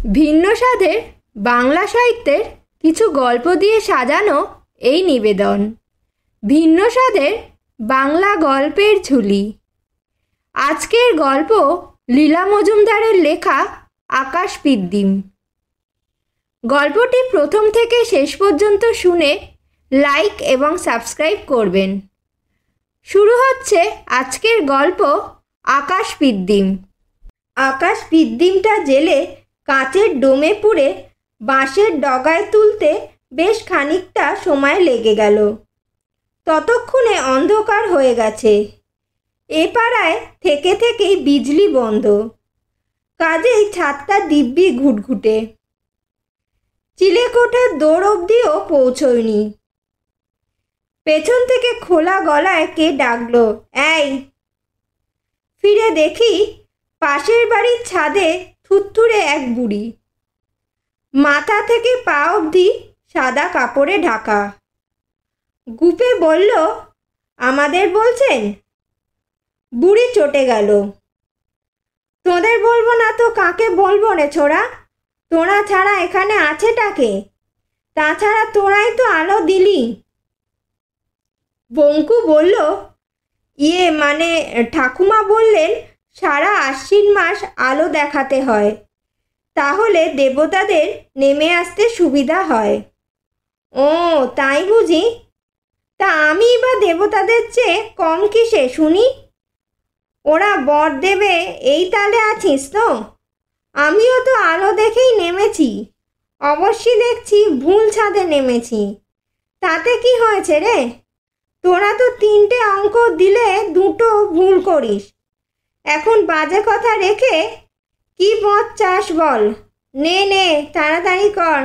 ভিন্ন স্বাদের বাংলা সাহিত্যের কিছু গল্প দিয়ে সাজানো এই নিবেদন। ভিন্ন স্বাদের বাংলা গল্পের ঝুলি। আজকের গল্প লীলা মজুমদারের লেখা আকাশপিদ্দিম। গল্পটি প্রথম থেকে শেষ পর্যন্ত শুনে লাইক এবং সাবস্ক্রাইব করবেন। শুরু হচ্ছে আজকের গল্প আকাশপিদ্দিম। আকাশপিদ্দিমটা জেলে কাঁচের ডোমে পুড়ে বাঁশের ডগায় তুলতে বেশ খানিকটা সময় লেগে গেল। ততক্ষণে অন্ধকার হয়ে গেছে। এ পাড়ায় থেকে থেকেই বিজলি বন্ধ, কাজেই ছাদটা দিব্যি ঘুটঘুটে। চিলেকোঠার দৌড় অবধিও পৌঁছয়নি। পেছন থেকে খোলা গলায় কে ডাকলো, এই! ফিরে দেখি পাশের বাড়ির ছাদে থুতথুরে এক বুড়ি, মাথা থেকে পা অবধি সাদা কাপড়ে ঢাকা। গুপে বলল, আমাদের বলছেন? বুড়ি চটে গেল। তোদের বলবো না তো কাকে বলবো রে ছোড়া? তোরা ছাড়া এখানে আছেটাকে? তাছাড়া তোরাই তো আলো দিলি। বঙ্কু বলল, মানে ঠাকুমা বললেন সারা আশ্বিন মাস আলো দেখাতে হয়, তাহলে দেবতাদের নেমে আসতে সুবিধা হয়। ও তাই বুঝি? তা আমি বা দেবতাদের চেয়ে কম কিসে শুনি? ওরা বর দেবে এই তালে আছিস তো? আমিও তো আলো দেখেই নেমেছি। অবশ্যই দেখছি ভুল ছাদে নেমেছি। তাতে কি হয়েছে রে? তোরা তো 3টে অঙ্ক দিলে 2টো ভুল করিস। এখন বাজে কথা রেখে কি পথ চাস বল? নে তাড়াতাড়ি কর,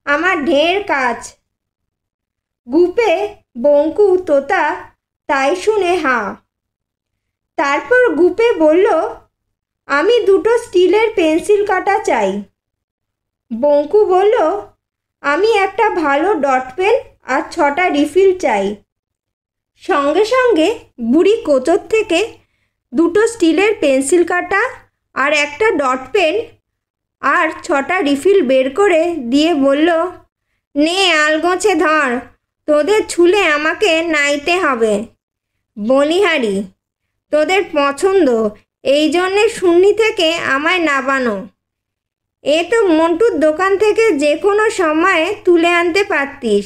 আমার ঢের কাজ। গুপে, বঙ্কু, তোতা তাই শুনে হাঁ। তারপর গুপে বলল, আমি 2টো স্টিলের পেন্সিল কাটা চাই। বঙ্কু বলল, আমি একটা ভালো ডট পেন আর 6টা রিফিল চাই। সঙ্গে সঙ্গে বুড়ি কোচর থেকে 2টো স্টিলের পেন্সিল কাটা আর একটা ডট পেন আর 6টা রিফিল বের করে দিয়ে বলল, নে আলগোছে ধর, তোদের ছুলে আমাকে নাইতে হবে। বলিহারি, তোদের পছন্দ, এই জন্যে শূন্যি থেকে আমায় নাবানো। এ তো মন্টুর দোকান থেকে যে কোনো সময়ে তুলে আনতে পারতিস।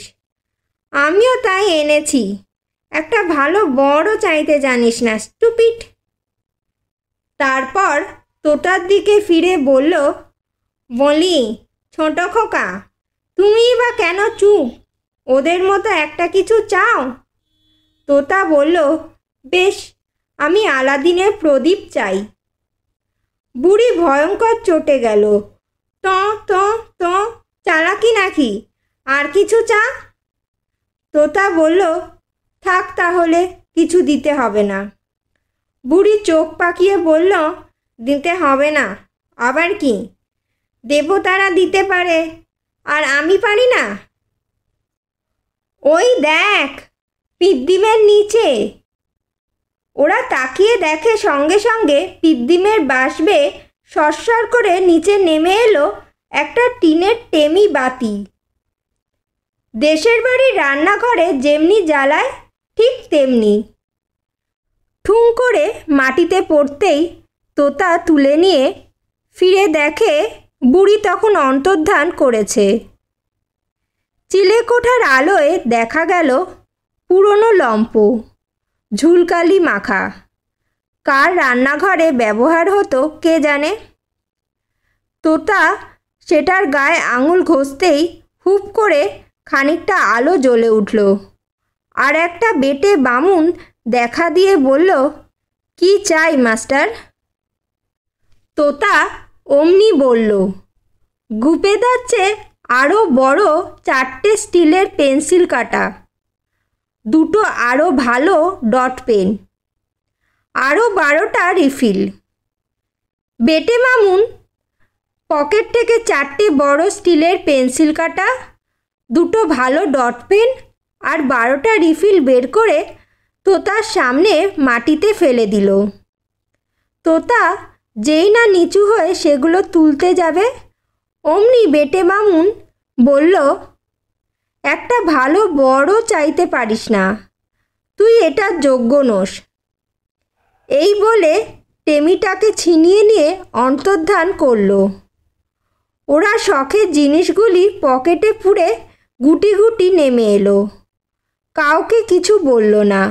আমিও তাই এনেছি। একটা ভালো বড় চাইতে জানিস না, স্টুপিড। তারপর তোতার দিকে ফিরে বলল, বলি ছোট খোকা, তুমি বা কেন চুপ? ওদের মতো একটা কিছু চাও? তোতা বলল, বেশ, আমি আলাদিনের প্রদীপ চাই। বুড়ি ভয়ঙ্কর চটে গেল। তো চালাকি নাকি? আর কিছু চা? তোতা বলল, থাক তাহলে, কিছু দিতে হবে না। বুড়ি চোখ পাকিয়ে বলল, দিতে হবে না আবার কি? দেবতারা দিতে পারে, আর আমি পারি না? ওই দেখ, পিদ্দিমের নিচে। ওরা তাকিয়ে দেখে সঙ্গে সঙ্গে পিদ্দিমের বাঁশবে সরসর করে নিচে নেমে এলো একটা টিনের টেমি বাতি। দেশের বাড়ির রান্নাঘরে যেমনি জ্বালায় ঠিক তেমনি। ঠুং করে মাটিতে পড়তেই তোতা তুলে নিয়ে ফিরে দেখে বুড়ি তখন অন্তর্ধান করেছে। চিলেকোঠার আলোয় দেখা গেল পুরনো লম্প, ঝুলকালি মাখা। কার রান্নাঘরে ব্যবহার হতো কে জানে। তোতা সেটার গায়ে আঙুল ঘষতেই হুপ করে খানিকটা আলো জ্বলে উঠল, আর একটা বেটে বামুন দেখা দিয়ে বলল, কি চাই মাস্টার? তোতা অমনি বলল, গুপে যাচ্ছে আরও বড় 4টে স্টিলের পেন্সিল কাটা, 2টো আরও ভালো ডট পেন, আরও 12টা রিফিল। বেটে মামুন পকেট থেকে 4টে বড় স্টিলের পেন্সিল কাটা, 2টো ভালো ডট পেন আর 12টা রিফিল বের করে তোতার সামনে মাটিতে ফেলে দিল। তোতা যেই না নিচু হয়ে সেগুলো তুলতে যাবে, অমনি বেটে বামুন বলল, একটা ভালো বড় চাইতে পারিস না, তুই এটার যোগ্য নোস। এই বলে টেমিটাকে ছিনিয়ে নিয়ে অন্তর্ধান করল। ওরা শখের জিনিসগুলি পকেটে পুরে গুটি গুটি নেমে এলো, কাউকে কিছু বলল না।